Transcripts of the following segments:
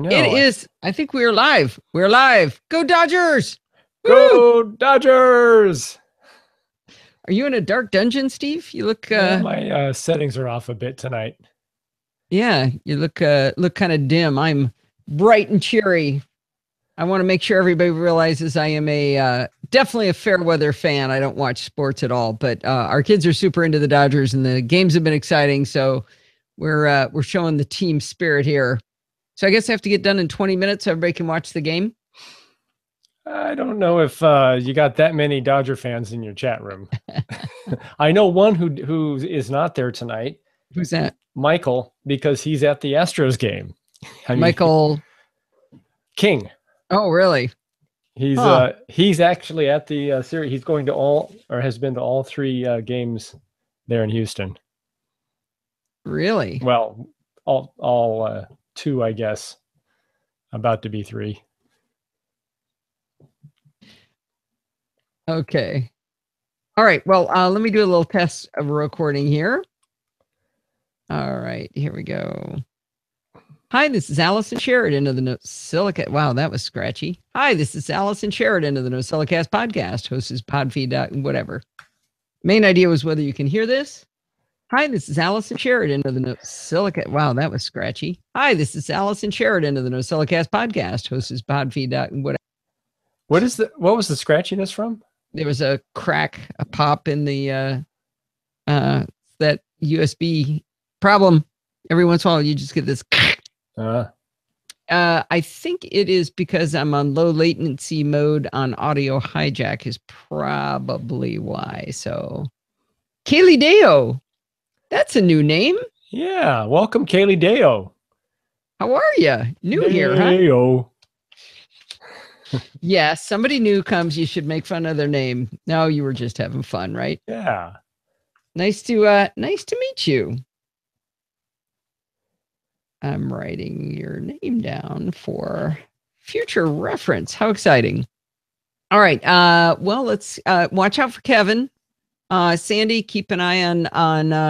No, It is. I think we're live. We're live. Go Dodgers! Go Dodgers! Are you in a dark dungeon, Steve? You look. Yeah, my settings are off a bit tonight. Yeah, you look kind of dim. I'm bright and cheery. I want to make sure everybody realizes I am a definitely a fair weather fan. I don't watch sports at all, but our kids are super into the Dodgers, and the games have been exciting. So we're showing the team spirit here. So I guess I have to get done in 20 minutes so everybody can watch the game. I don't know if you got that many Dodger fans in your chat room. I know one who is not there tonight. Who's that? Michael, because he's at the Astros game. Michael King. Oh, really? He's actually at the series. He's going to all, or has been to all three games there in Houston. Really? Well, all two, I guess. About to be three. Okay. All right. Well, let me do a little test of a recording here. All right. Here we go. Hi, this is Allison Sheridan of the NosillaCast. Wow, that was scratchy. Hi, this is Allison Sheridan of the NosillaCast podcast. Host is Podfeed. Whatever. Main idea was whether you can hear this. Hi, this is Allison Sheridan of the NosillaCast. Wow, that was scratchy. Hi, this is Allison Sheridan of the NosillaCast podcast. Host is Podfeed. Whatever. What was the scratchiness from? There was a crack, a pop in the that USB problem. Every once in a while, you just get this. I think it is because I'm on low latency mode on audio hijack is probably why. So, Kaylee Deo, that's a new name. Yeah, welcome, Kaylee Deo. How are you? New here, huh? Yeah, somebody new comes, you should make fun of their name. No, you were just having fun, right? Yeah. Nice to meet you. I'm writing your name down for future reference. How exciting. All right. Well, let's watch out for Kevin. Sandy, keep an eye on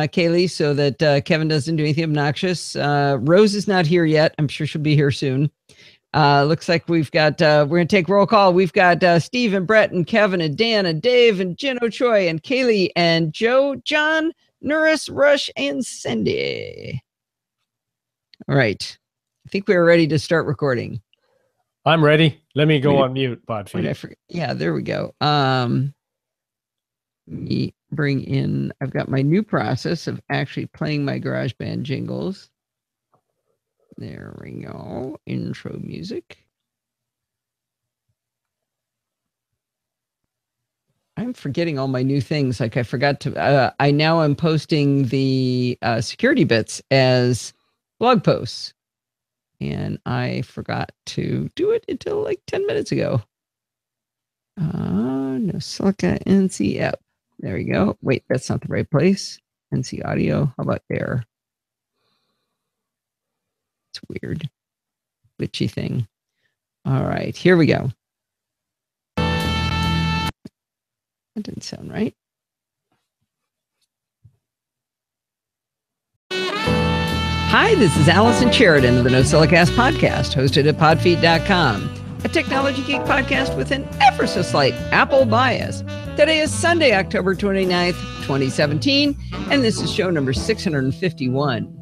Kaylee so that Kevin doesn't do anything obnoxious. Rose is not here yet. I'm sure she'll be here soon. Looks like we've got, we're going to take roll call. We've got Steve and Brett and Kevin and Dan and Dave and Jen Choi and Kaylee and Joe, John, Nuris, Rush, and Cindy. All right. I think we're ready to start recording. I'm ready. Let me go on mute, Podfeed. Yeah, there we go. Let me bring in, I've got my new process of actually playing my GarageBand jingles. There we go. Intro music. I'm forgetting all my new things. Like I forgot to, I now am posting the security bits as blog posts. And I forgot to do it until like 10 minutes ago. NosillaCast NC app. There we go. Wait, that's not the right place. NC audio. How about there? It's weird. Glitchy thing. All right, here we go. That didn't sound right. Hi, this is Allison Sheridan of the NosillaCast podcast, hosted at podfeed.com, a technology geek podcast with an ever so slight Apple bias. Today is Sunday, October 29th, 2017, and this is show number 651.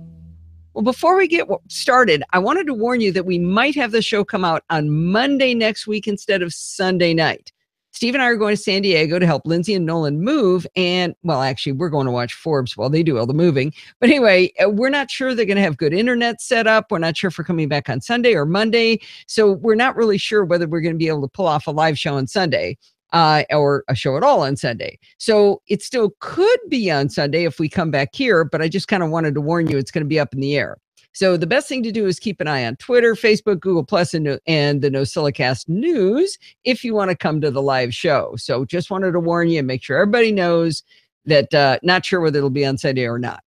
Well, before we get started, I wanted to warn you that we might have the show come out on Monday next week instead of Sunday night. Steve and I are going to San Diego to help Lindsay and Nolan move. And, well, actually, we're going to watch Forbes while they do all the moving. But anyway, we're not sure they're going to have good internet set up. We're not sure if we're coming back on Sunday or Monday. So we're not really sure whether we're going to be able to pull off a live show on Sunday. Or a show at all on Sunday. So it still could be on Sunday if we come back here, but I just kind of wanted to warn you it's going to be up in the air. So the best thing to do is keep an eye on Twitter, Facebook, Google Plus, and the NosillaCast news if you want to come to the live show. So just wanted to warn you and make sure everybody knows that not sure whether it'll be on Sunday or not.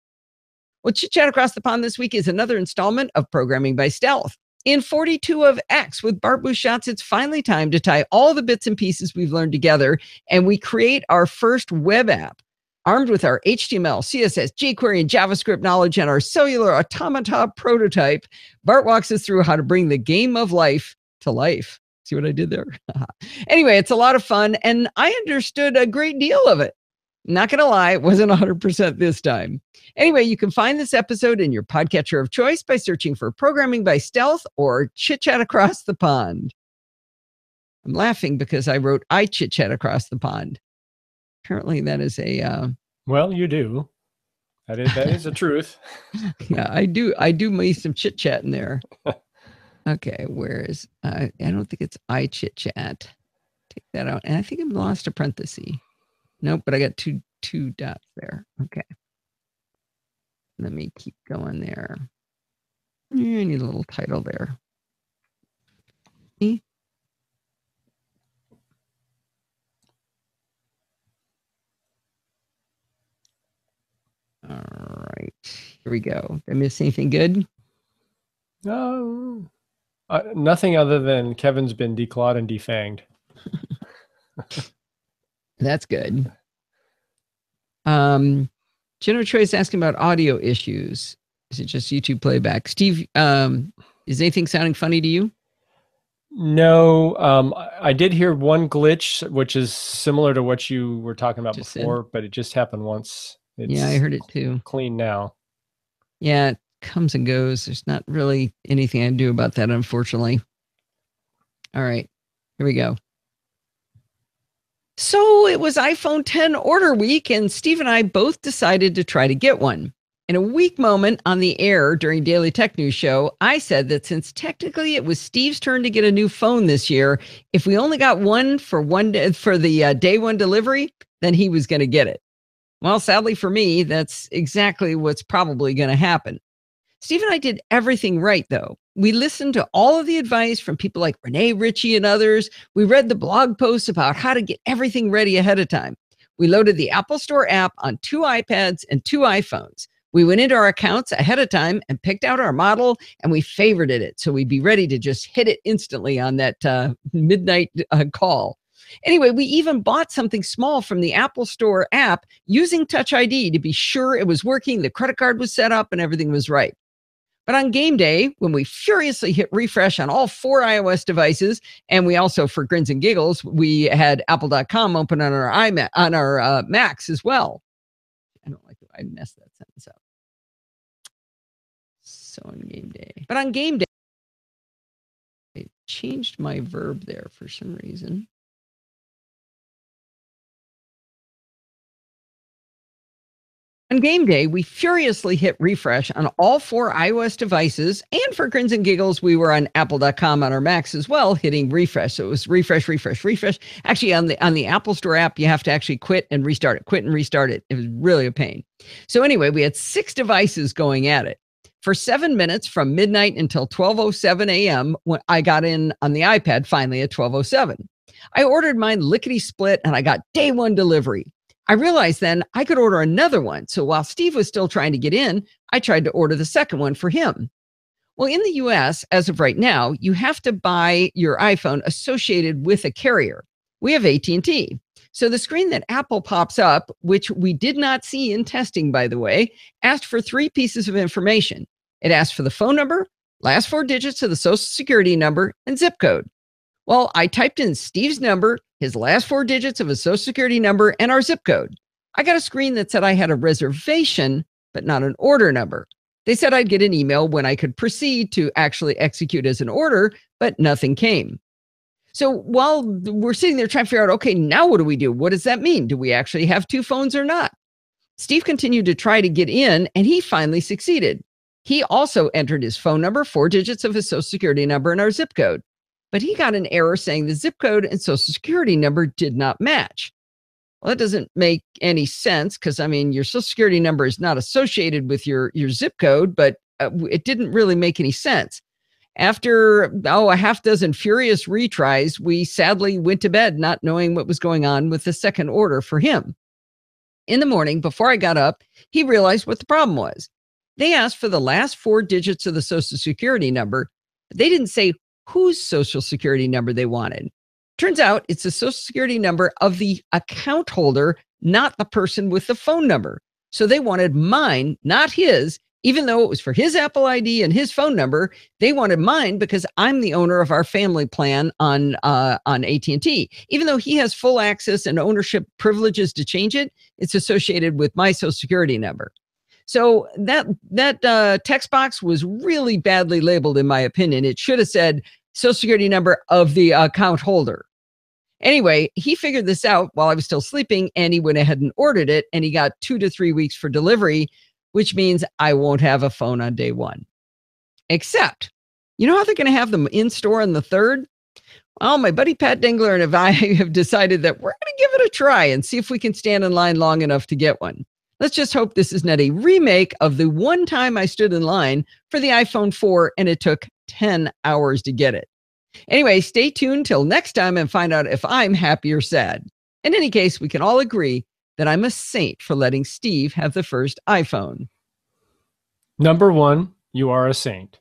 Well, Chit Chat Across the Pond this week is another installment of Programming by Stealth. In 42 of X with Bart Busschots, it's finally time to tie all the bits and pieces we've learned together, and we create our first web app. Armed with our HTML, CSS, jQuery, and JavaScript knowledge and our cellular automata prototype, Bart walks us through how to bring the game of life to life. See what I did there? Anyway, it's a lot of fun, and I understood a great deal of it. Not going to lie, it wasn't 100% this time. Anyway, you can find this episode in your podcatcher of choice by searching for Programming by Stealth or Chit Chat Across the Pond. I'm laughing because I wrote I Chit Chat Across the Pond. Apparently that is a... Well, you do. That is the truth. Yeah, I do me some chit chat in there. Okay, where is... I don't think it's I Chit Chat. Take that out. And I think I lost a parenthesis. Nope, but I got two dots there. Okay. Let me keep going there. I need a little title there. See? All right. Here we go. Did I miss anything good? Nothing other than Kevin's been declawed and defanged. That's good. General Choice asking about audio issues. Is it just YouTube playback? Steve, is anything sounding funny to you? No, I did hear one glitch, which is similar to what you were talking about before, but it just happened once. Yeah, I heard it too. Clean now. Yeah, it comes and goes. There's not really anything I can do about that, unfortunately. All right, here we go. So it was iPhone 10 order week, and Steve and I both decided to try to get one. In a weak moment on the air during Daily Tech News Show, I said that since technically it was Steve's turn to get a new phone this year, if we only got one for the day one delivery, then he was going to get it. Well, sadly for me, that's exactly what's probably going to happen. Steve and I did everything right, though. We listened to all of the advice from people like Renee Ritchie and others. We read the blog posts about how to get everything ready ahead of time. We loaded the Apple Store app on 2 iPads and 2 iPhones. We went into our accounts ahead of time and picked out our model, and we favorited it so we'd be ready to just hit it instantly on that midnight call. Anyway, we even bought something small from the Apple Store app using Touch ID to be sure it was working, the credit card was set up, and everything was right. But on game day, when we furiously hit refresh on all 4 iOS devices, and we also, for grins and giggles, we had apple.com open on our Macs as well. I don't like the way I messed that sentence up. So on game day. But on game day, I changed my verb there for some reason. On game day, we furiously hit refresh on all 4 iOS devices, and for grins and giggles, we were on apple.com on our Macs as well, hitting refresh. So it was refresh. Actually, on the Apple Store app, you have to actually quit and restart it. It was really a pain. So anyway, we had 6 devices going at it. For 7 minutes from midnight until 12:07 a.m., when I got in on the iPad finally at 12:07. I ordered mine lickety-split, and I got day one delivery. I realized then I could order another one. So while Steve was still trying to get in, I tried to order the second one for him. Well, in the US, as of right now, you have to buy your iPhone associated with a carrier. We have AT&T. So the screen that Apple pops up, which we did not see in testing, by the way, asked for 3 pieces of information. It asked for the phone number, last 4 digits of the social security number, and zip code. Well, I typed in Steve's number, his last 4 digits of his social security number, and our zip code. I got a screen that said I had a reservation, but not an order number. They said I'd get an email when I could proceed to actually execute as an order, but nothing came. So while we're sitting there trying to figure out, okay, now what do we do? What does that mean? Do we actually have 2 phones or not? Steve continued to try to get in, and he finally succeeded. He also entered his phone number, 4 digits of his social security number, and our zip code. But he got an error saying the zip code and social security number did not match. Well, that doesn't make any sense because, I mean, your social security number is not associated with your zip code, but it didn't really make any sense. After, a half dozen furious retries, we sadly went to bed not knowing what was going on with the second order for him. In the morning, before I got up, he realized what the problem was. They asked for the last 4 digits of the social security number, but they didn't say whose social security number they wanted. Turns out it's the social security number of the account holder, not the person with the phone number. So they wanted mine, not his, even though it was for his Apple ID and his phone number. They wanted mine because I'm the owner of our family plan on AT&T. Even though he has full access and ownership privileges to change it, it's associated with my Social Security number. So that text box was really badly labeled, in my opinion. It should have said Social Security number of the account holder. Anyway, he figured this out while I was still sleeping, and he went ahead and ordered it, and he got 2 to 3 weeks for delivery, which means I won't have a phone on day one. Except, you know how they're going to have them in store on the 3rd? Well, my buddy Pat Dingler and I have decided that we're going to give it a try and see if we can stand in line long enough to get one. Let's just hope this is not a remake of the one time I stood in line for the iPhone 4 and it took 10 hours to get it. Anyway, stay tuned till next time and find out if I'm happy or sad. In any case, we can all agree that I'm a saint for letting Steve have the first iPhone. Number 1, you are a saint.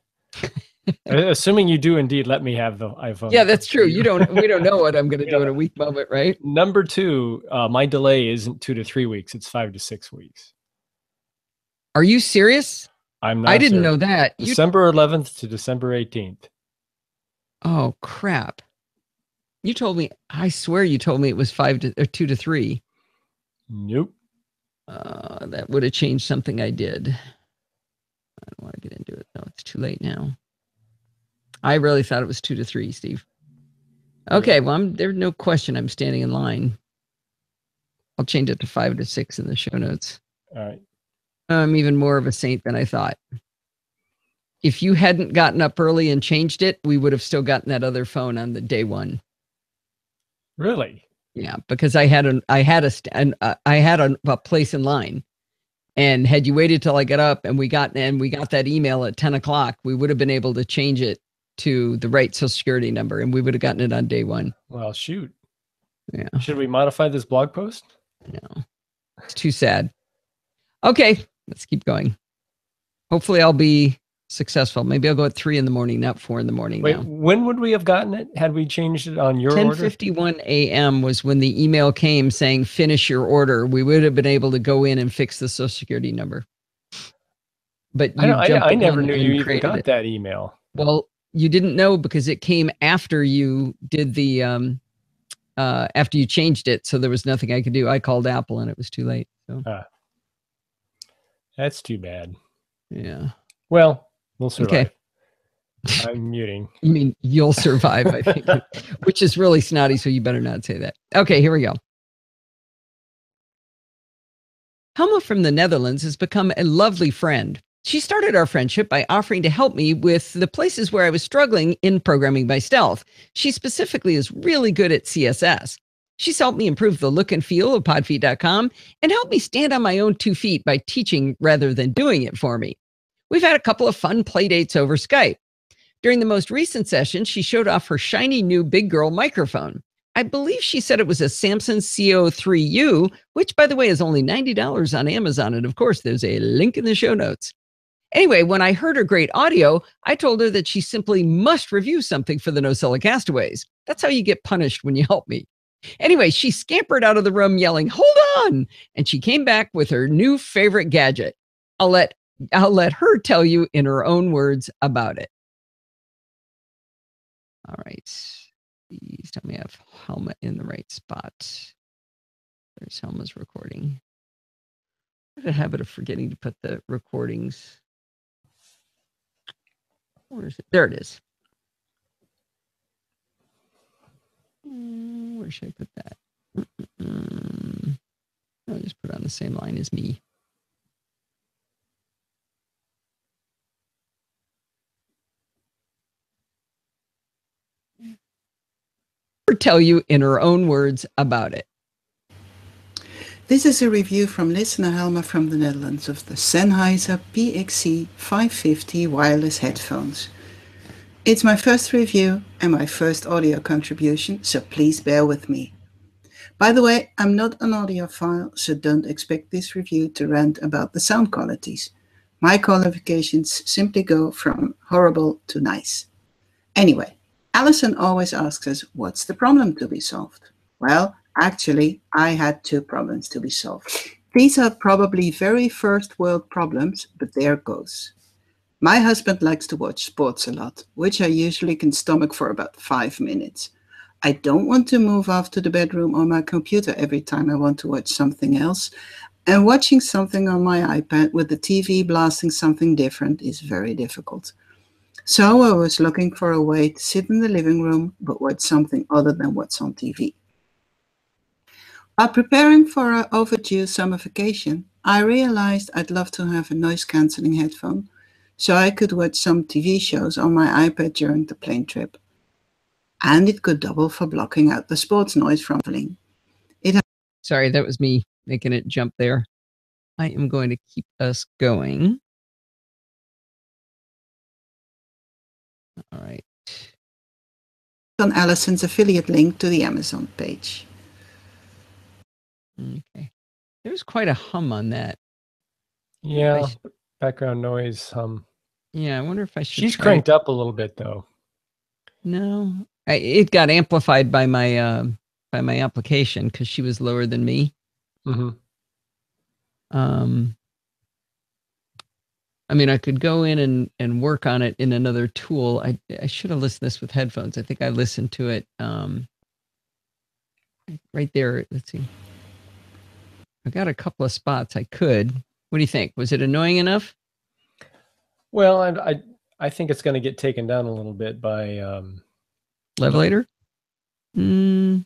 Assuming you do indeed let me have the iPhone. Yeah, that's true. We don't know what I'm going to do in a weak moment, right? Number 2, my delay isn't 2 to 3 weeks. It's 5 to 6 weeks. Are you serious? I'm not. I didn't know that. December 11th to December 18th. Oh, crap. You told me, I swear you told me it was 2 to 3. Nope. That would have changed something I did. I don't want to get into it. No, it's too late now. I really thought it was 2 to 3, Steve. Okay, well, there's no question I'm standing in line. I'll change it to 5 to 6 in the show notes. All right. I'm even more of a saint than I thought. If you hadn't gotten up early and changed it, we would have still gotten that other phone on the day one. Really? Yeah, because I had a place in line, and had you waited till I got up and we got that email at 10 o'clock, we would have been able to change it to the right Social Security number, and we would have gotten it on day one. Well, shoot. Yeah. Should we modify this blog post? No, it's too sad. Okay, let's keep going. Hopefully, I'll be successful. Maybe I'll go at 3 in the morning, not 4 in the morning. Wait, now. When would we have gotten it? Had we changed it on your order? 10:51 a.m. was when the email came saying finish your order. We would have been able to go in and fix the Social Security number. But I never knew you even got that email. Well, you didn't know because it came after you did the after you changed it, so there was nothing I could do. I called Apple and it was too late. So that's too bad. Yeah. Well, we'll survive. Okay. I'm muting. You mean you'll survive, I think, which is really snotty, so you better not say that. Okay, here we go. Helma from the Netherlands has become a lovely friend. She started our friendship by offering to help me with the places where I was struggling in programming by stealth. She specifically is really good at CSS. She's helped me improve the look and feel of podfeet.com and helped me stand on my own 2 feet by teaching rather than doing it for me. We've had a couple of fun play dates over Skype. During the most recent session, she showed off her shiny new big girl microphone. I believe she said it was a Samson CO3U, which, by the way, is only $90 on Amazon. And of course, there's a link in the show notes. Anyway, when I heard her great audio, I told her that she simply must review something for the Nosilla Castaways. That's how you get punished when you help me. Anyway, she scampered out of the room yelling, "Hold on!" And she came back with her new favorite gadget. I'll let her tell you in her own words about it. All right. Please tell me I have Helma in the right spot. There's Helma's recording. I have a habit of forgetting to put the recordings. Where is it? There it is. Where should I put that? I'll just put it on the same line as me. Or tell you in her own words about it. This is a review from listener Helma from the Netherlands of the Sennheiser PXC 550 wireless headphones. It's my first review and my first audio contribution, so please bear with me. By the way, I'm not an audiophile, so don't expect this review to rant about the sound qualities. My qualifications simply go from horrible to nice. Anyway, Alison always asks us, what's the problem to be solved? Well, Actually, I had two problems to be solved. These are probably very first world problems, but there goes. My husband likes to watch sports a lot, which I usually can stomach for about 5 minutes. I don't want to move off to the bedroom or my computer every time I want to watch something else, and watching something on my iPad with the TV blasting something different is very difficult. So I was looking for a way to sit in the living room but watch something other than what's on TV. While preparing for our overdue summer vacation, I realized I'd love to have a noise-canceling headphone so I could watch some TV shows on my iPad during the plane trip. And it could double for blocking out the sports noise from traveling. Sorry, that was me making it jump there. I am going to keep us going. All right. On Allison's affiliate link to the Amazon page. Okay. There's quite a hum on that. Yeah, background noise. Yeah, I wonder if I should. She's cranked up a little bit though. No, it got amplified by my application because she was lower than me. Mm-hmm. I mean, I could go in and work on it in another tool. I should have listened to this with headphones. I think I listened to it right there. Let's see. I got a couple of spots I could. What do you think? Was it annoying enough? Well, I think it's going to get taken down a little bit by Levelator? No.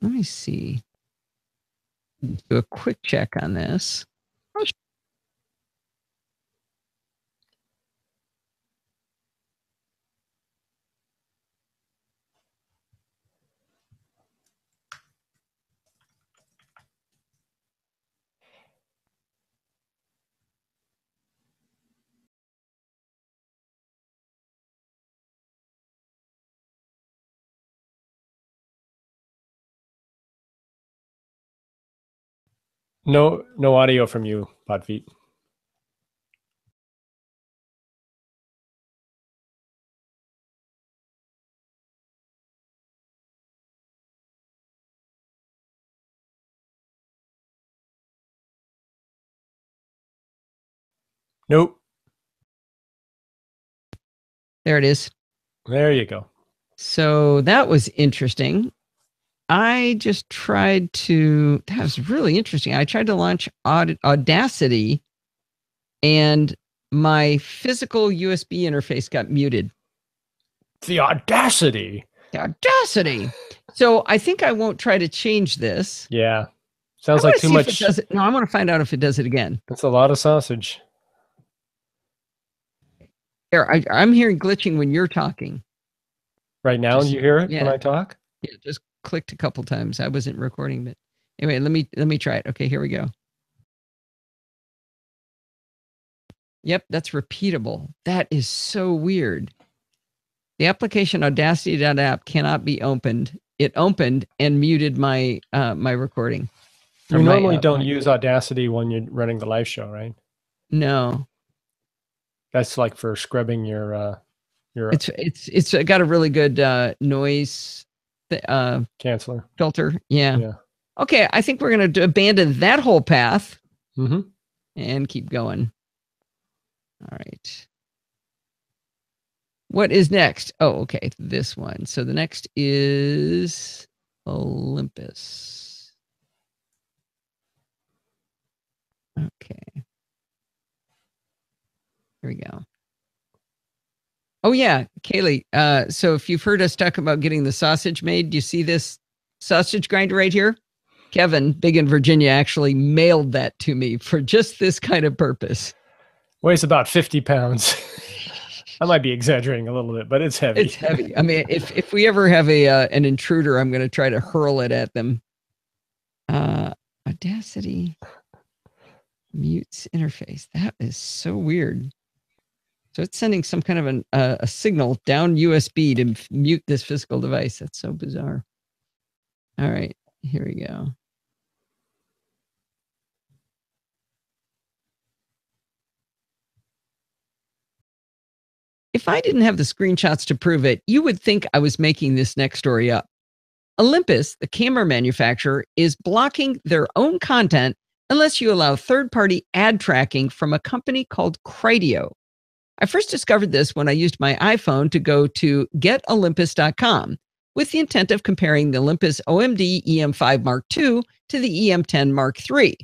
Let me see. Do a quick check on this. No audio from you, Podfeet. Nope. There it is. There you go. So that was interesting. I just tried to, that was really interesting. I tried to launch Audacity and my physical USB interface got muted. The audacity. The audacity. So I think I won't try to change this. Yeah. Sounds like too much. No, I want to find out if it does it again. That's a lot of sausage. Here, I'm hearing glitching when you're talking. Right now, you hear it when I talk? Yeah, just clicked a couple times. I wasn't recording, but anyway, let me try it. Okay, here we go. Yep, that's repeatable. That is so weird. The application Audacity.app cannot be opened. It opened and muted my my recording. You normally don't use Audacity when you're running the live show, right? No. That's like for scrubbing your It's got a really good noise canceller filter. Yeah. Okay, I think we're going to abandon that whole path and keep going. All right. What is next? Oh, okay, this one. So the next is Olympus. Okay. Here we go. Oh yeah, Kaylee. So if you've heard us talk about getting the sausage made, do you see this sausage grinder right here? Kevin, big in Virginia, actually mailed that to me for just this kind of purpose. Weighs about 50 pounds. I might be exaggerating a little bit, but it's heavy. It's heavy. I mean, if we ever have an intruder, I'm going to try to hurl it at them. Audacity mutes interface. That is so weird. So it's sending some kind of a signal down USB to mute this physical device. That's so bizarre. All right, here we go. If I didn't have the screenshots to prove it, you would think I was making this next story up. Olympus, the camera manufacturer, is blocking their own content unless you allow third-party ad tracking from a company called Criteo. I first discovered this when I used my iPhone to go to getolympus.com with the intent of comparing the Olympus OMD EM5 Mark II to the EM10 Mark III.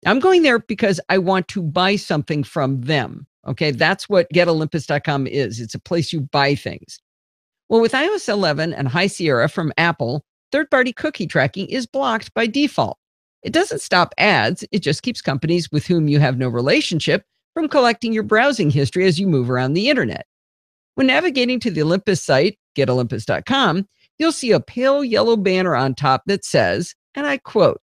I'm going there because I want to buy something from them. Okay, that's what getolympus.com is. It's a place you buy things. Well, with iOS 11 and High Sierra from Apple, third-party cookie tracking is blocked by default. It doesn't stop ads. It just keeps companies with whom you have no relationship from collecting your browsing history as you move around the internet. When navigating to the Olympus site, getolympus.com, you'll see a pale yellow banner on top that says, and I quote,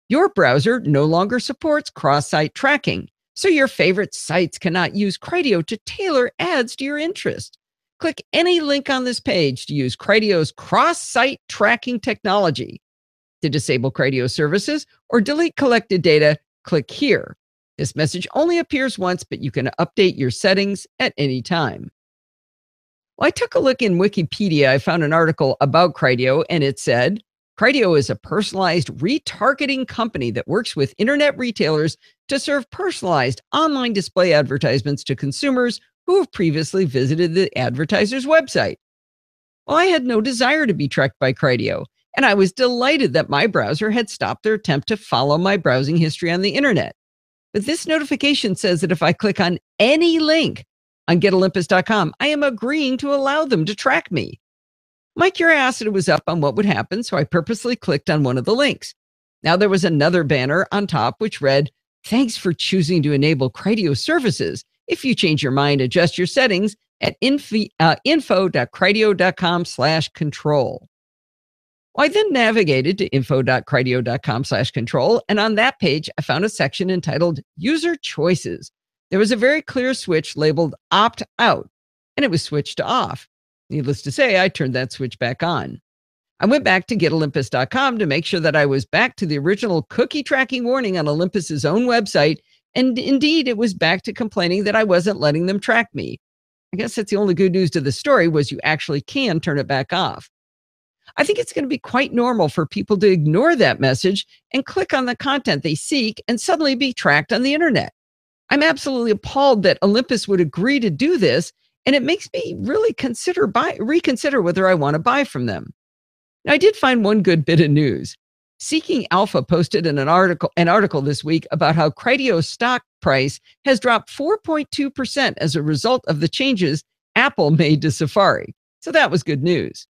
"Your browser no longer supports cross-site tracking, so your favorite sites cannot use Criteo to tailor ads to your interest. Click any link on this page to use Criteo's cross-site tracking technology. To disable Criteo services or delete collected data, click here. This message only appears once, but you can update your settings at any time." Well, I took a look in Wikipedia. I found an article about Criteo, and it said, Criteo is a personalized retargeting company that works with internet retailers to serve personalized online display advertisements to consumers who have previously visited the advertiser's website. Well, I had no desire to be tracked by Criteo, and I was delighted that my browser had stopped their attempt to follow my browsing history on the internet. But this notification says that if I click on any link on getolympus.com, I am agreeing to allow them to track me. My curiosity was up on what would happen, so I purposely clicked on one of the links. Now there was another banner on top which read, "Thanks for choosing to enable Criteo services. If you change your mind, adjust your settings at info.criteo.com/control." Well, I then navigated to info.criteo.com/control, and on that page, I found a section entitled User Choices. There was a very clear switch labeled Opt Out, and it was switched to off. Needless to say, I turned that switch back on. I went back to getolympus.com to make sure that I was back to the original cookie tracking warning on Olympus's own website, and indeed, it was back to complaining that I wasn't letting them track me. I guess that's the only good news to the story was you actually can turn it back off. I think it's going to be quite normal for people to ignore that message and click on the content they seek and suddenly be tracked on the internet. I'm absolutely appalled that Olympus would agree to do this, and it makes me really reconsider whether I want to buy from them. Now, I did find one good bit of news. Seeking Alpha posted in an article this week about how Criteo's stock price has dropped 4.2% as a result of the changes Apple made to Safari. So that was good news.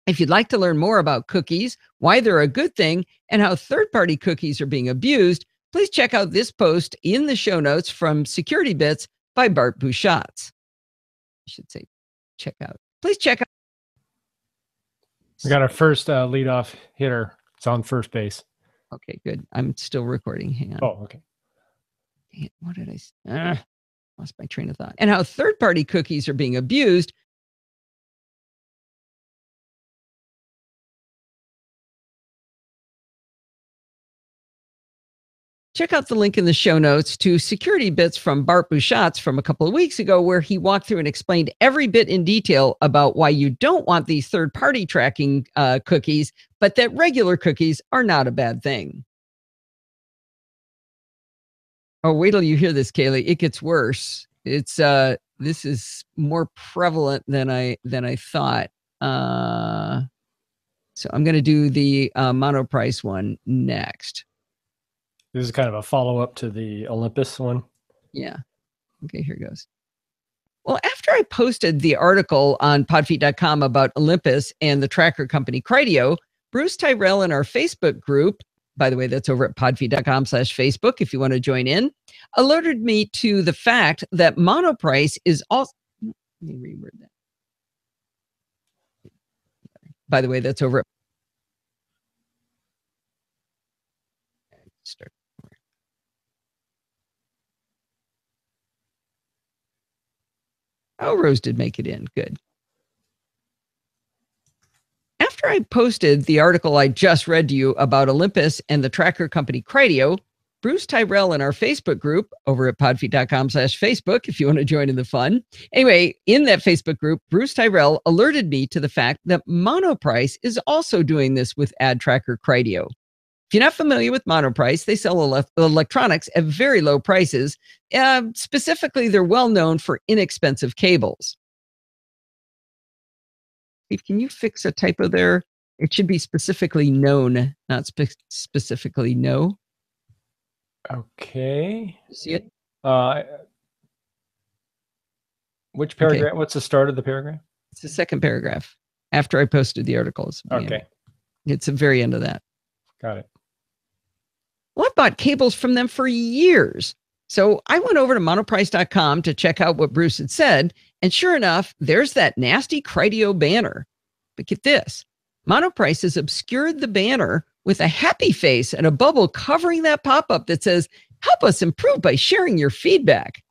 If you'd like to learn more about cookies, why they're a good thing, and how third-party cookies are being abused, please check out this post in the show notes from Security Bits by Bart Busschots. I should say, check out. Please check out. We got our first leadoff hitter. It's on first base. Okay, good. I'm still recording. Hang on. Oh, okay. Dang it, what did I say? Lost my train of thought. And how third-party cookies are being abused. Check out the link in the show notes to Security Bits from Bart Busschots from a couple of weeks ago, where he walked through and explained every bit in detail about why you don't want these third-party tracking cookies, but that regular cookies are not a bad thing. Oh, wait till you hear this, Kaylee. It gets worse. It's this is more prevalent than I thought. So I'm going to do the monoprice one next. This is kind of a follow-up to the Olympus one. Yeah. Okay, here goes. Well, after I posted the article on podfeet.com about Olympus and the tracker company Criteo, Bruce Tyrell in our Facebook group, by the way, that's over at podfeet.com/Facebook if you want to join in, alerted me to the fact that monoprice is also, let me reword that. By the way, that's over at start. Oh, Rose did make it in. Good. After I posted the article I just read to you about Olympus and the tracker company Criteo, Bruce Tyrell in our Facebook group over at podfeet.com/Facebook if you want to join in the fun. Anyway, in that Facebook group, Bruce Tyrell alerted me to the fact that Monoprice is also doing this with ad tracker Criteo. If you're not familiar with Monoprice, they sell electronics at very low prices. Specifically, they're well known for inexpensive cables. Can you fix a typo there? It should be specifically known, not specifically no. Okay. See it? Which paragraph? Okay. What's the start of the paragraph? It's the second paragraph after I posted the articles. Okay. It's the very end of that. Got it. Well, I bought cables from them for years. So I went over to monoprice.com to check out what Bruce had said. And sure enough, there's that nasty Criteo banner. But get this, Monoprice has obscured the banner with a happy face and a bubble covering that pop-up that says, help us improve by sharing your feedback.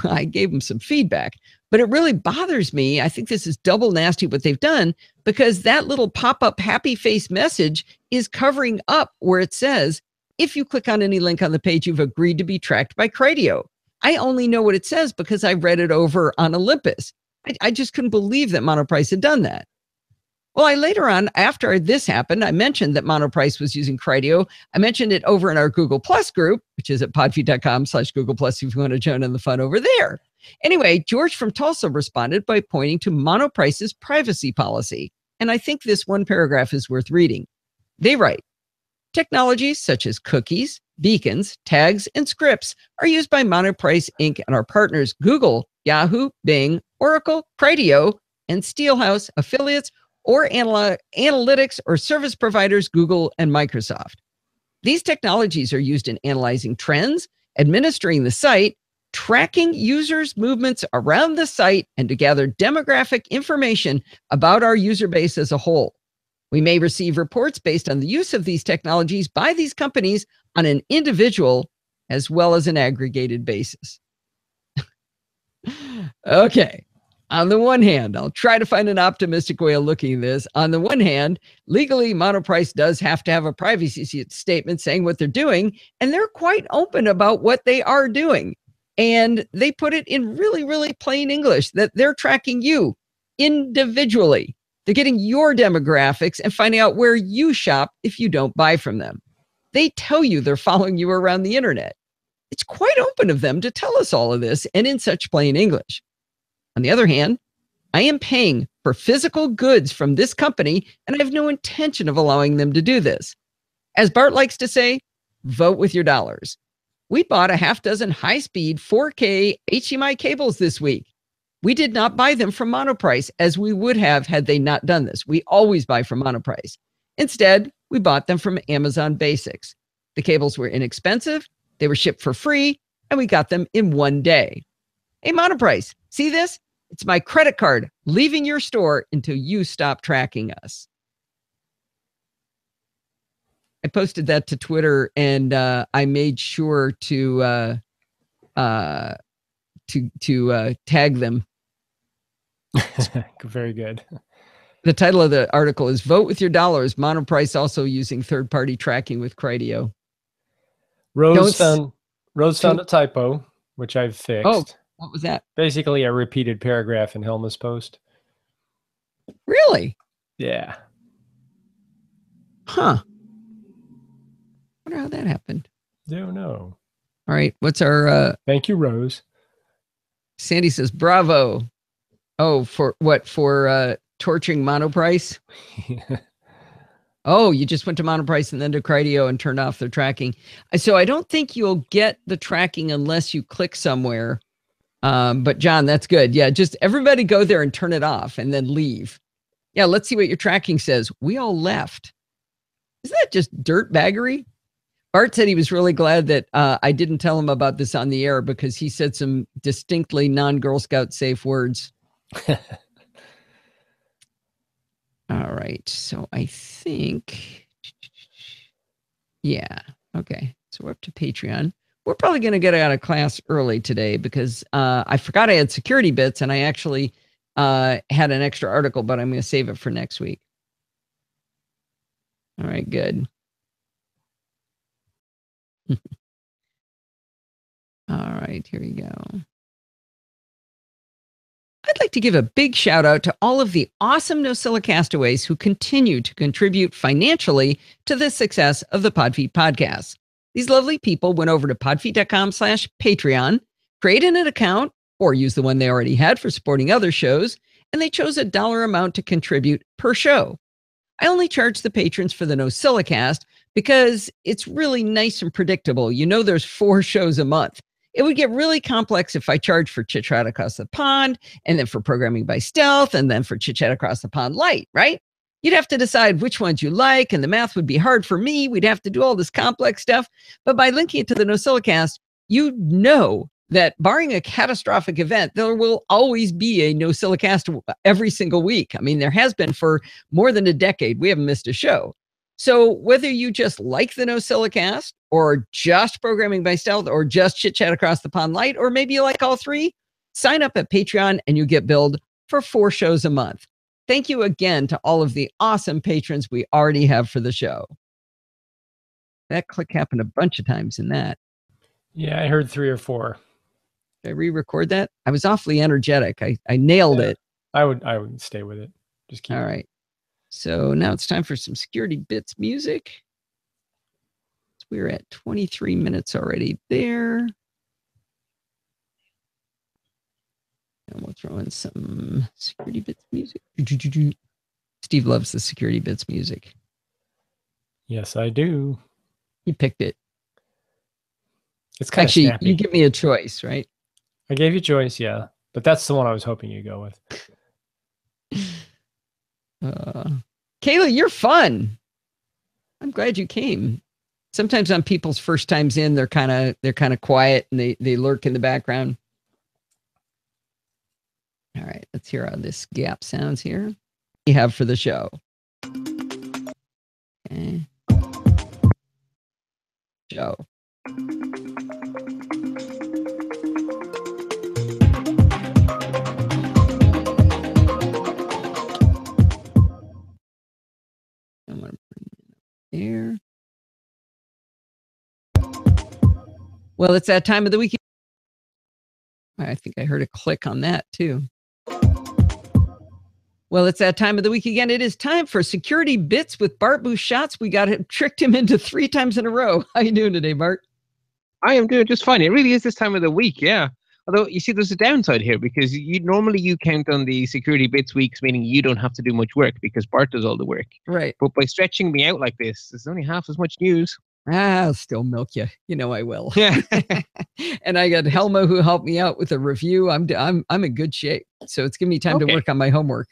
I gave them some feedback, but it really bothers me. I think this is double nasty what they've done, because that little pop-up happy face message is covering up where it says, if you click on any link on the page, you've agreed to be tracked by Criteo. I only know what it says because I read it over on Olympus. I just couldn't believe that Monoprice had done that. Well, later on, after this happened, I mentioned that Monoprice was using Criteo. I mentioned it over in our Google Plus group, which is at podfeet.com/Google Plus if you want to join in the fun over there. Anyway, George from Tulsa responded by pointing to Monoprice's privacy policy. And I think this one paragraph is worth reading. They write, technologies such as cookies, beacons, tags, and scripts are used by Monoprice Inc. and our partners Google, Yahoo, Bing, Oracle, Criteo, and Steelhouse affiliates, or analytics or service providers, Google and Microsoft. These technologies are used in analyzing trends, administering the site, tracking users' movements around the site, and to gather demographic information about our user base as a whole. We may receive reports based on the use of these technologies by these companies on an individual as well as an aggregated basis. Okay. On the one hand, I'll try to find an optimistic way of looking at this. On the one hand, legally, Monoprice does have to have a privacy statement saying what they're doing, and they're quite open about what they are doing. And they put it in really, really plain English that they're tracking you individually. They're getting your demographics and finding out where you shop if you don't buy from them. They tell you they're following you around the internet. It's quite open of them to tell us all of this and in such plain English. On the other hand, I am paying for physical goods from this company, and I have no intention of allowing them to do this. As Bart likes to say, vote with your dollars. We bought a half dozen high-speed 4K HDMI cables this week. We did not buy them from Monoprice as we would have had they not done this. We always buy from Monoprice. Instead, we bought them from Amazon Basics. The cables were inexpensive, they were shipped for free, and we got them in one day. Hey, Monoprice, see this? It's my credit card leaving your store until you stop tracking us. I posted that to Twitter, and I made sure to tag them. Very good. The title of the article is "Vote with Your Dollars. Monoprice also using third-party tracking with Criteo." Rose found a typo, which I've fixed. Oh. What was that? Basically a repeated paragraph in Helma's post. Really? Yeah. Huh. Wonder how that happened. Don't know. All right. What's our... Thank you, Rose. Sandy says, bravo. Oh, for what? For torturing Monoprice? Oh, you just went to Monoprice and then to Criteo and turned off their tracking. So I don't think you'll get the tracking unless you click somewhere. But John, that's good. Yeah, just everybody go there and turn it off and then leave. Yeah, let's see what your tracking says. We all left. Isn't that just dirtbaggery? Bart said he was really glad that I didn't tell him about this on the air because he said some distinctly non-Girl Scout safe words. All right, so I think, yeah, okay. So we're up to Patreon. We're probably going to get out of class early today because I forgot I had security bits and I actually had an extra article, but I'm going to save it for next week. All right, good. All right, here we go. I'd like to give a big shout out to all of the awesome NosillaCast castaways who continue to contribute financially to the success of the Podfeet podcast. These lovely people went over to podfeet.com/Patreon, created an account, or used the one they already had for supporting other shows, and they chose a dollar amount to contribute per show. I only charge the patrons for the NosillaCast because it's really nice and predictable. You know, there's 4 shows a month. It would get really complex if I charged for Chit Chat Across the Pond, and then for Programming by Stealth, and then for Chit Chat Across the Pond Light, right? You'd have to decide which ones you like, and the math would be hard for me. We'd have to do all this complex stuff. But by linking it to the NosillaCast, you know that barring a catastrophic event, there will always be a NosillaCast every single week. I mean, there has been for more than a decade. We haven't missed a show. So whether you just like the NosillaCast, or just Programming by Stealth, or just Chit Chat Across the Pond Light, or maybe you like all 3, sign up at Patreon and you get billed for 4 shows a month. Thank you again to all of the awesome patrons we already have for the show. That click happened a bunch of times in that. Yeah, I heard 3 or 4. Did I re-record that? I was awfully energetic. I nailed it. I would stay with it. Just keep All right. So now it's time for some Security Bits music. We're at 23 minutes already there. And we'll throw in some Security Bits music. Steve loves the Security Bits music. Yes, I do. He picked it. It's kind Actually, of snappy. You give me a choice, right? I gave you a choice, yeah. But that's the one I was hoping you'd go with. Kayla, you're fun. I'm glad you came. Sometimes on people's first times in, they're kind of quiet and they lurk in the background. All right, let's hear how this gap sounds here. We have for the show. Okay. Show. I'm gonna bring it up there. Well, it's that time of the week. I think I heard a click on that too. Well, it's that time of the week again. It is time for Security Bits with Bart Busschots. We got him, tricked him into 3 times in a row. How you doing today, Bart? I am doing just fine. It really is this time of the week, yeah. Although, you see, there's a downside here because normally you count on the Security Bits weeks, meaning you don't have to do much work because Bart does all the work. Right. But by stretching me out like this, there's only half as much news. I'll still milk you. You know I will. Yeah. And I got Helma who helped me out with a review. I'm in good shape. So it's giving me time to work on my homework.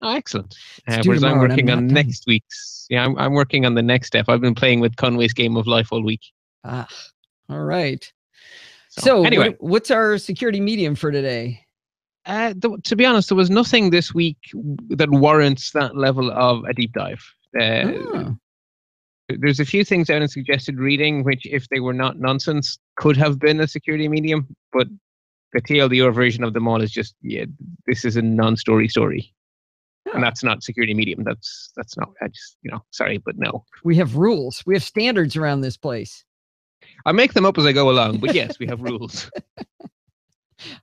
Oh, excellent. Whereas I'm working on next week's. Yeah, I'm working on the next step. I've been playing with Conway's Game of Life all week. Ah, all right. So anyway, what's our security medium for today? To be honest, there was nothing this week that warrants that level of a deep dive. There's a few things out in suggested reading, which, if they were not nonsense, could have been a security medium. But the TLDR version of them all is just, this is a non-story story. Oh. And that's not security medium. That's not, sorry, but no. We have rules. We have standards around this place. I make them up as I go along, but yes, we have rules.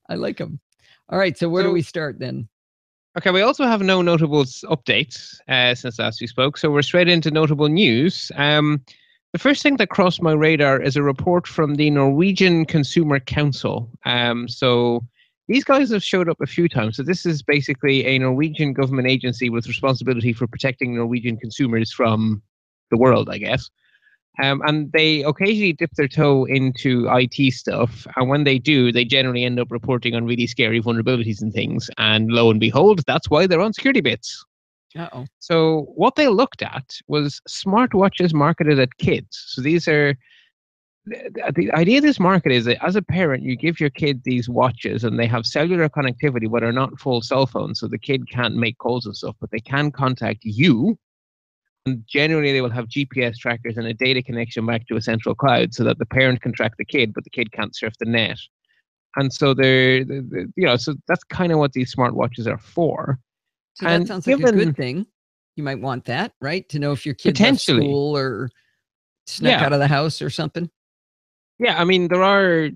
I like them. All right, so where do we start then? Okay, we also have no notables updates since last we spoke, so we're straight into notable news. The first thing that crossed my radar is a report from the Norwegian Consumer Council. So these guys have showed up a few times. So this is basically a Norwegian government agency with responsibility for protecting Norwegian consumers from the world, I guess. And they occasionally dip their toe into IT stuff. And when they do, they generally end up reporting on really scary vulnerabilities and things. And lo and behold, that's why they're on Security Bits. Uh-oh. So what they looked at was smartwatches marketed at kids. So these are, the idea of this market is that as a parent, you give your kid these watches and they have cellular connectivity, but are not full cell phones. So the kid can't make calls and stuff, but they can contact you. And generally, they will have GPS trackers and a data connection back to a central cloud so that the parent can track the kid, but the kid can't surf the net. And so so that's kind of what these smartwatches are for. So that sounds like a good thing. You might want that, right? To know if your kid left school or snuck out of the house or something. Yeah, I mean, there are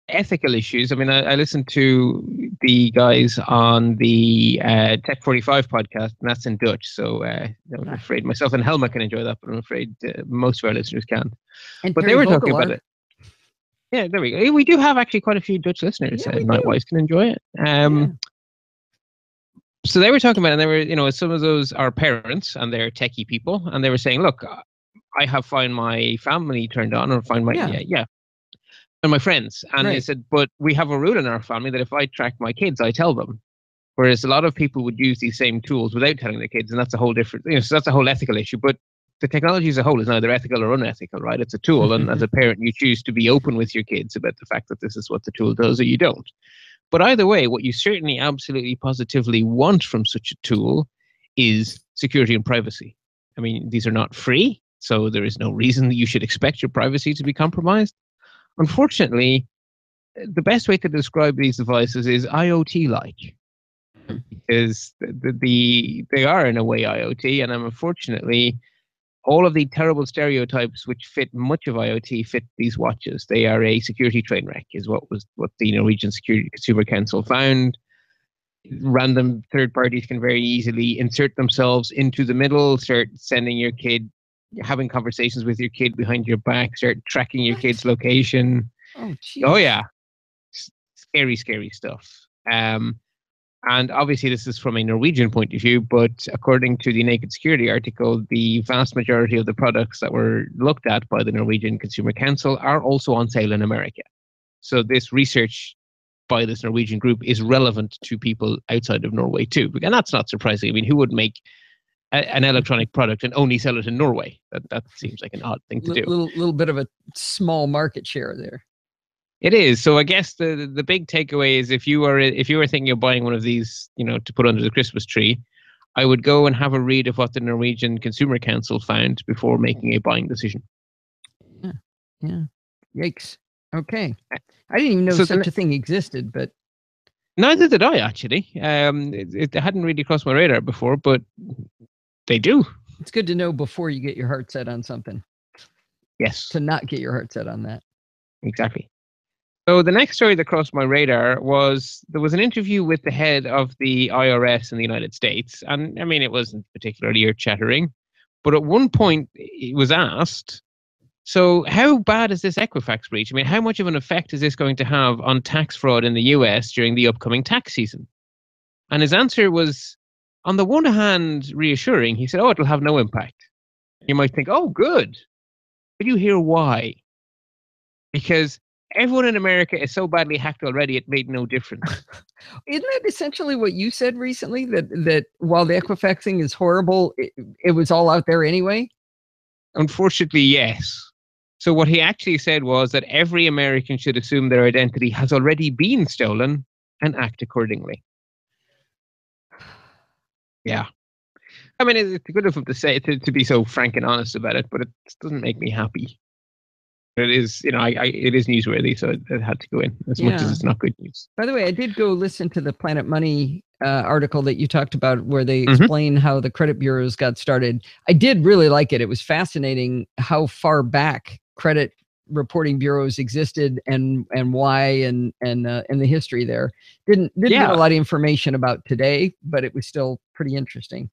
ethical issues. I mean, I listened to the guys on the Tech 45 podcast, and that's in Dutch. So I'm afraid myself and Helma can enjoy that, but I'm afraid most of our listeners can't. And But they were talking about it. Yeah, there we go. We do have actually quite a few Dutch listeners. Yeah, Nightwise can enjoy it. So they were talking about it, and they were, some of those are parents and they're techie people, and they were saying, look, I have found my family turned on, or find my, and my friends. And they said, but we have a rule in our family that if I track my kids, I tell them. Whereas a lot of people would use these same tools without telling their kids, and that's a whole different, so that's a whole ethical issue. But the technology as a whole is neither ethical or unethical, right? It's a tool, and as a parent, you choose to be open with your kids about the fact that this is what the tool does, or you don't. But either way, what you certainly absolutely positively want from such a tool is security and privacy. I mean, these are not free, so there is no reason that you should expect your privacy to be compromised. Unfortunately, the best way to describe these devices is IoT-like, because they are in a way IoT, and unfortunately, all of the terrible stereotypes which fit much of IoT fit these watches. They are a security train wreck, is what the Norwegian Security Consumer Council found. Random third parties can very easily insert themselves into the middle, start sending your kid, having conversations with your kid behind your back, start tracking your kid's location. Oh yeah, scary stuff. And obviously this is from a Norwegian point of view, but according to the Naked Security article, the vast majority of the products that were looked at by the Norwegian Consumer Council are also on sale in America. So this research by this Norwegian group is relevant to people outside of Norway too. And that's not surprising. I mean, who would make an electronic product and only sell it in Norway? That seems like an odd thing to do. Little bit of a small market share there. It is. So I guess the big takeaway is if you were thinking of buying one of these, to put under the Christmas tree, I would go and have a read of what the Norwegian Consumer Council found before making a buying decision. Yeah. Yikes. Okay. I didn't even know such a thing existed, but neither did I actually. It hadn't really crossed my radar before, but they do. It's good to know before you get your heart set on something. Yes. To not get your heart set on that. Exactly. So the next story that crossed my radar was there was an interview with the head of the IRS in the United States. And I mean, it wasn't particularly ear-chattering, but at one point he was asked, so how bad is this Equifax breach? I mean, how much of an effect is this going to have on tax fraud in the US during the upcoming tax season? And his answer was, on the one hand, reassuring. He said, it'll have no impact. You might think, oh, good. But you hear why? Because everyone in America is so badly hacked already, it made no difference. Isn't that essentially what you said recently? That while the Equifax thing is horrible, it was all out there anyway? Unfortunately, yes. So what he actually said was that every American should assume their identity has already been stolen and act accordingly. Yeah. I mean, it's good of him to say to be so frank and honest about it, but it doesn't make me happy. It is, it is newsworthy, so it had to go in as much as it's not good news. By the way, I did go listen to the Planet Money article that you talked about where they explain how the credit bureaus got started. I did really like it. It was fascinating how far back credit reporting bureaus existed and why and the history there. Didn't get a lot of information about today, but it was still pretty interesting.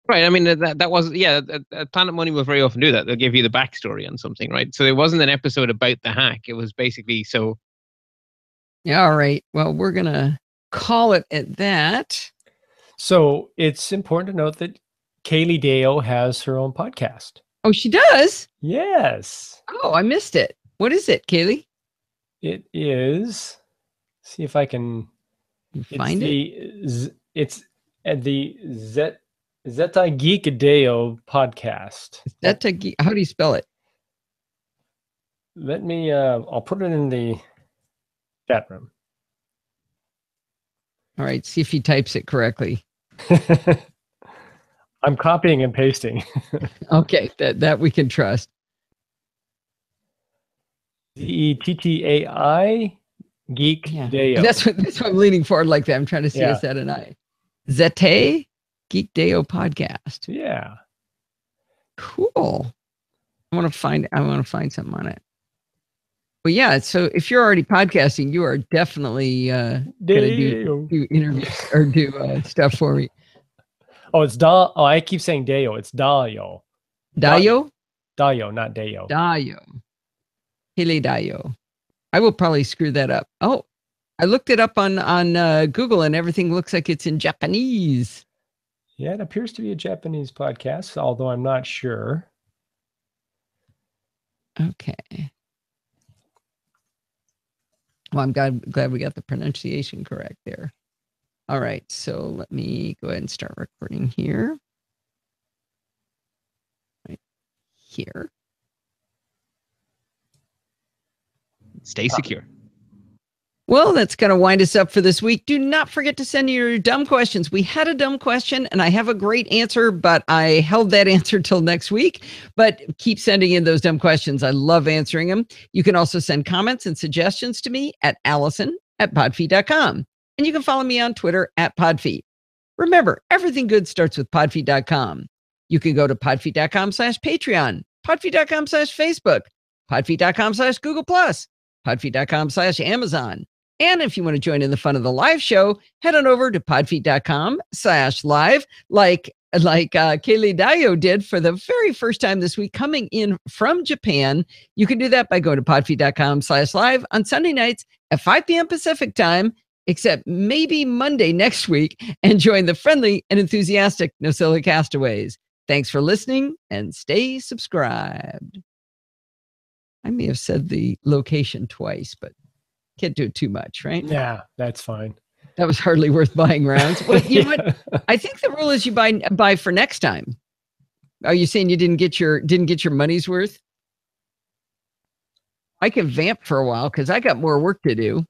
Right. I mean, that was, Planet Money will very often do that. They'll give you the backstory on something, right? So it wasn't an episode about the hack. It was basically so. Yeah. All right. Well, we're going to call it at that. So it's important to note that Kaylee Deo has her own podcast. Oh, she does? Yes. Oh, I missed it. What is it, Kaylee? It is, see if I can find it. It's at the Zeta Geek Deo podcast. Zeta Geek. How do you spell it? Let me, I'll put it in the chat room. All right. See if he types it correctly. I'm copying and pasting. Okay. That we can trust. ZETTAI Geek Deo. That's what I'm leaning forward like that. I'm trying to see is that an I. Zeta Geek Deo podcast. Yeah. Cool. I want to find something on it. Well, yeah. So if you're already podcasting, you are definitely going to do interviews or do stuff for me. Oh, it's Da. Oh, I keep saying Deo. It's Dayo. Dayo? Dayo, not Deo. Dayo. Hele Dayo. I will probably screw that up. Oh, I looked it up on Google and everything looks like it's in Japanese. Yeah, it appears to be a Japanese podcast, although I'm not sure. Okay. Well, I'm glad we got the pronunciation correct there. All right, so let me go ahead and start recording here. Right here. Stay secure. Well, that's going to wind us up for this week. Do not forget to send your dumb questions. We had a dumb question and I have a great answer, but I held that answer till next week. But keep sending in those dumb questions. I love answering them. You can also send comments and suggestions to me at allison@podfeet.com. And you can follow me on Twitter @podfeet. Remember, everything good starts with podfeet.com. You can go to podfeet.com/Patreon, podfeet.com/Facebook, podfeet.com/Google+, podfeet.com/Amazon. And if you want to join in the fun of the live show, head on over to podfeet.com/live, like Kaylee Dayo did for the very first time this week, coming in from Japan. You can do that by going to podfeet.com/live on Sunday nights at 5 p.m. Pacific time, except maybe Monday next week, and join the friendly and enthusiastic Nosilla castaways. Thanks for listening and stay subscribed. I may have said the location twice, but can't do it too much, right? Yeah, that's fine. That was hardly worth buying rounds. Well, you know what? I think the rule is you buy for next time. Are you saying you didn't get your money's worth? I can vamp for a while because I got more work to do.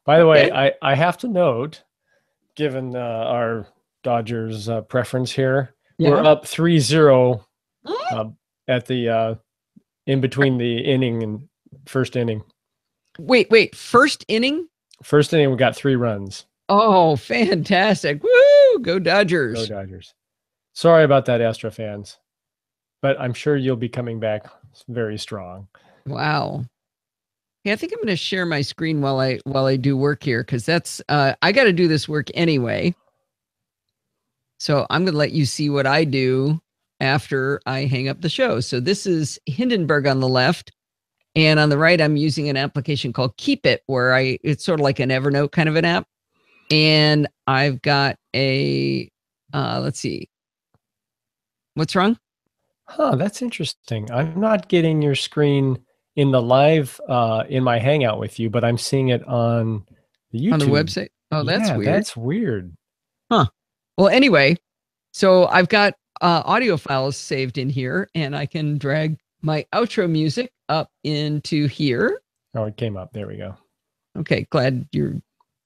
By the way, I have to note, given our Dodgers preference here, we're up 3-0 at the in between the inning and first inning. Wait, first inning? First inning, we got 3 runs. Oh, fantastic. Woo! Go Dodgers. Go Dodgers. Sorry about that, Astro fans, but I'm sure you'll be coming back very strong. Wow. Yeah, I think I'm going to share my screen while I do work here, because that's I got to do this work anyway. So I'm going to let you see what I do after I hang up the show. So this is Hindenburg on the left, and on the right, I'm using an application called Keep It, where it's sort of like an Evernote kind of an app. And I've got a, let's see. What's wrong? Huh, that's interesting. I'm not getting your screen in the live, in my Hangout with you, but I'm seeing it on the YouTube. On the website? Oh, that's weird. That's weird. Huh. Well, anyway, so I've got audio files saved in here, and I can drag my outro music up into here. Oh, it came up. There we go. Okay, glad you're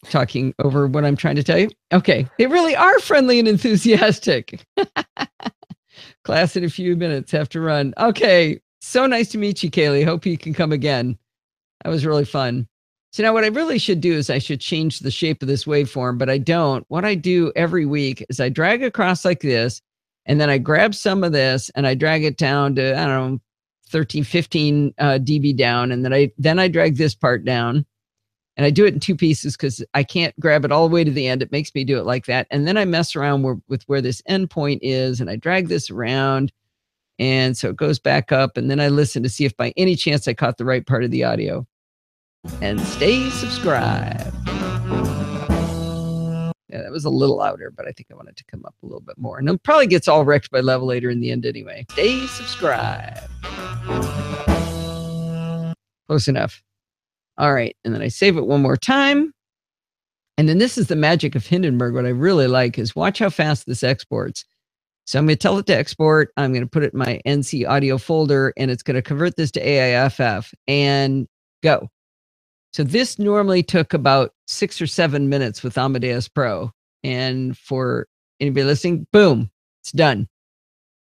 talking over what I'm trying to tell you. Okay, they really are friendly and enthusiastic. Class in a few minutes, have to run. Okay, so nice to meet you, Kaylee. Hope you can come again. That was really fun. So now what I really should do is I should change the shape of this waveform, but I don't. What I do every week is I drag across like this, and then I grab some of this and I drag it down to, I don't know, 13, 15 dB down. And then I drag this part down. And I do it in 2 pieces because I can't grab it all the way to the end. It makes me do it like that. And then I mess around with where this end point is, and I drag this around. And so it goes back up, and then I listen to see if by any chance I caught the right part of the audio. And stay subscribed. Yeah, that was a little louder, but I think I want it to come up a little bit more. And it probably gets all wrecked by Levelator in the end anyway. Stay subscribed. Close enough. All right, and then I save it one more time. And then this is the magic of Hindenburg. What I really like is watch how fast this exports. So I'm going to tell it to export. I'm going to put it in my NC audio folder, and it's going to convert this to AIFF and go. So this normally took about 6 or 7 minutes with Amadeus Pro. And for anybody listening, boom, it's done.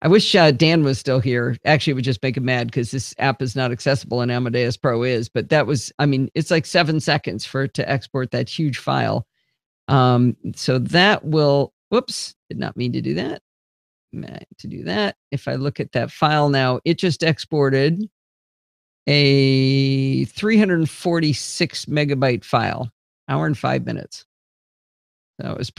I wish Dan was still here. Actually, it would just make him mad because this app is not accessible and Amadeus Pro is. But that was, I mean, it's like 7 seconds for it to export that huge file. So that will, whoops, did not mean to do that. To do that, if I look at that file now, it just exported a 346 megabyte file, hour and 5 minutes. That was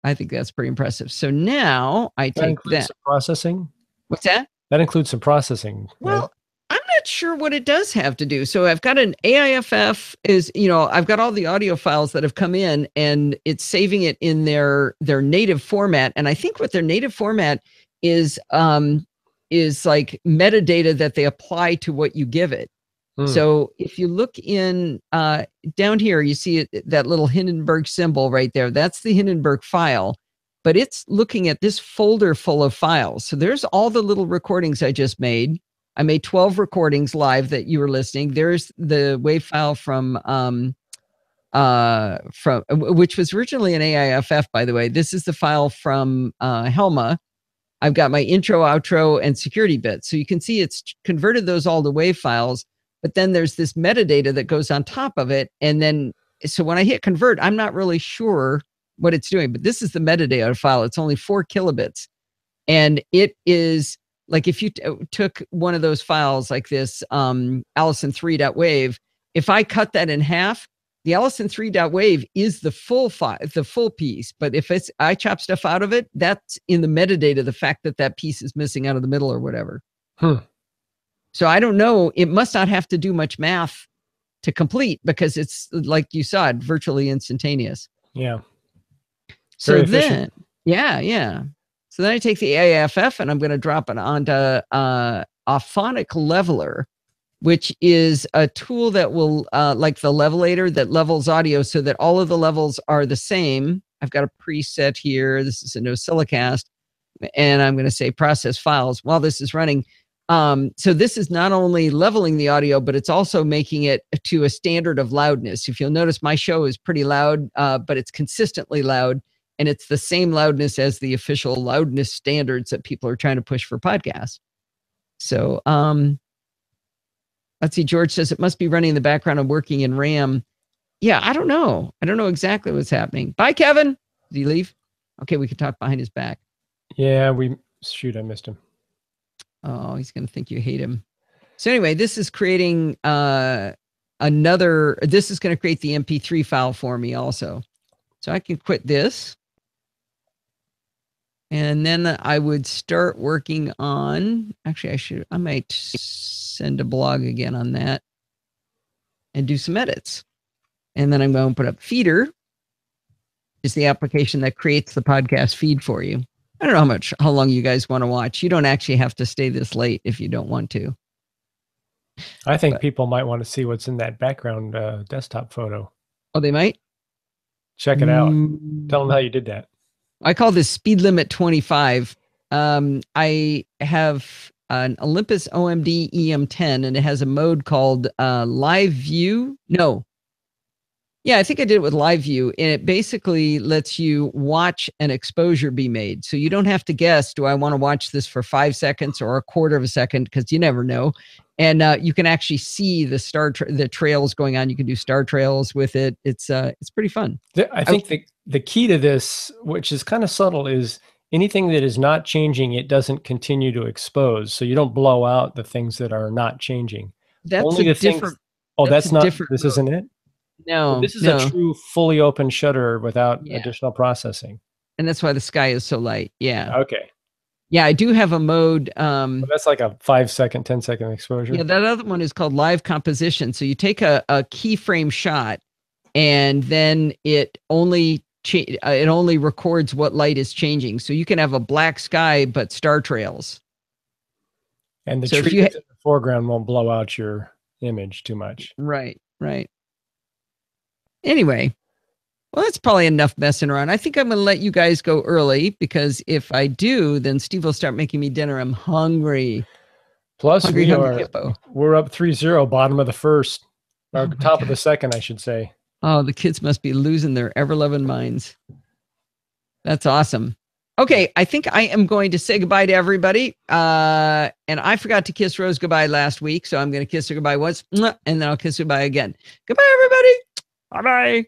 I think that's pretty impressive. So now I take that. Some processing? What's that? That includes some processing. Well, right? I'm not sure what it does have to do. So I've got an AIFF I've got all the audio files that have come in and it's saving it in their native format. And I think what their native format is like metadata that they apply to what you give it. So if you look in down here, you see that little Hindenburg symbol right there. That's the Hindenburg file, but it's looking at this folder full of files. So there's all the little recordings I just made. I made 12 recordings live that you were listening. There's the WAV file from which was originally an AIFF, by the way. This is the file from Helma. I've got my intro, outro, and security bits. So you can see it's converted those all to WAV files. But then there's this metadata that goes on top of it. And then, so when I hit convert, I'm not really sure what it's doing, but this is the metadata file. It's only 4 kilobits. And it is like, if you took one of those files like this, Allison3.wave, if I cut that in half, the Allison3.wave is the full file, the full piece. But if I chop stuff out of it, that's in the metadata, the fact that piece is missing out of the middle or whatever. So I don't know. It must not have to do much math to complete because it's, like you saw, it virtually instantaneous. Yeah. So then, yeah. So then I take the AIFF and I'm going to drop it onto a phonic leveler, which is a tool that will, like the levelator that levels audio so that all of the levels are the same. I've got a preset here. This is a NosillaCast, and I'm going to say process files while this is running. So this is not only leveling the audio, but it's also making it to a standard of loudness. If you'll notice, my show is pretty loud, but it's consistently loud, and it's the same loudness as the official loudness standards that people are trying to push for podcasts. So let's see, George says it must be running in the background and working in RAM. Yeah, I don't know. I don't know exactly what's happening. Bye, Kevin. Did he leave? Okay, we can talk behind his back. Yeah, I missed him. Oh, he's going to think you hate him. So anyway, this is creating this is going to create the MP3 file for me also. So I can quit this. And then I would start working on, actually I might send a blog again on that and do some edits. And then I'm going to put up Feeder, is the application that creates the podcast feed for you. I don't know how long you guys want to watch. You don't actually have to stay this late if you don't want to. I think people might want to see what's in that background desktop photo. Oh, they might? Check it out. Tell them how you did that. I call this speed limit 25. I have an Olympus OMD EM10, and it has a mode called Live View. No. Yeah, I think I did it with Live View, and it basically lets you watch an exposure be made. So you don't have to guess, do I want to watch this for 5 seconds or a quarter of a second? Because you never know. And you can actually see the trails going on. You can do star trails with it. It's pretty fun. I think the key to this, which is kind of subtle, is anything that is not changing, it doesn't continue to expose. So you don't blow out the things that are not changing. That's only the different. Things. Oh, that's not. Different this isn't it. No, this is a true fully open shutter without additional processing. And that's why the sky is so light. Yeah. Okay. Yeah, I do have a mode. Well, that's like a 5 second, 10 second exposure. Yeah, that other one is called live composition. So you take a keyframe shot, and then it only records what light is changing. So you can have a black sky, but star trails. And the tree that's in the foreground won't blow out your image too much. Right. Anyway, well, that's probably enough messing around. I think I'm going to let you guys go early, because if I do, then Steve will start making me dinner. I'm hungry. Plus, we're up 3-0, bottom of the first, or top of the second, I should say. Oh, the kids must be losing their ever-loving minds. That's awesome. Okay, I think I am going to say goodbye to everybody. And I forgot to kiss Rose goodbye last week, so I'm going to kiss her goodbye once, and then I'll kiss her goodbye again. Goodbye, everybody. Bye-bye.